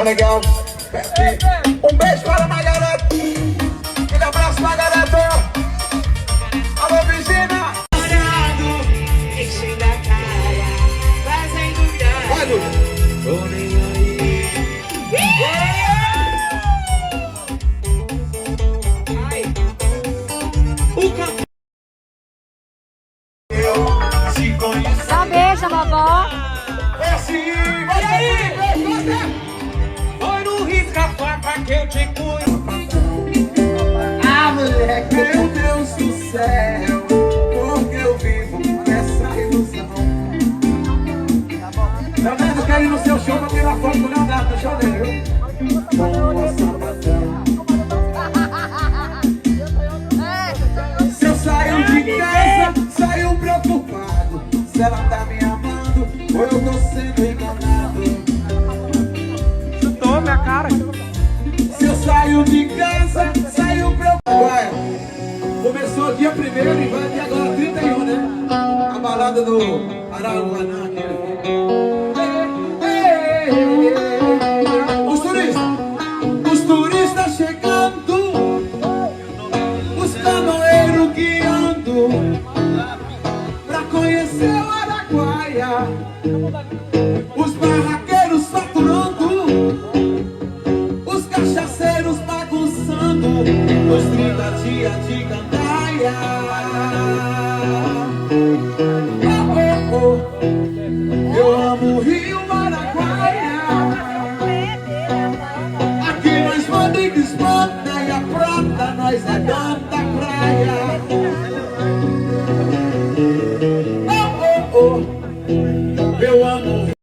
Tá legal? Um beijo para a Margarete. Aquele abraço, Margarete. Alô, Virgínia. Enchendo a cara, fazendo graça. Vai, Lu. Tô nem aí. Ai. O campo. Eu te conheço. Dá um beijo, vovó. É assim, vai aí. Foi no risca-faca que eu te conheço. Ah, moleque, meu Deus do céu, porque eu vivo nessa ilusão. Leonardo, quero ir no seu show pra tirar foto com o Leonardo, no show dele, viu? Com a sapatão. Se eu saio de casa, saio preocupado. Se ela tá me amando, ou eu tô sendo enganado. Chutou minha cara. Se eu saio de casa, saio preocupado. Vai. Começou dia 1º e vai até agora 31, né? A balada do Araguanã. Os turistas chegando, os canoeiros guiando pra conhecer o Araguaia, os barraqueiros faturando, os cachaceiros bagunçando, os 30 dias de gandaia. Oh, oh, oh. Eu amo o Rio Araguaia. Aqui nós manda e desmanda, e a prata nós é dono da praia. Oh, oh, oh. Eu amo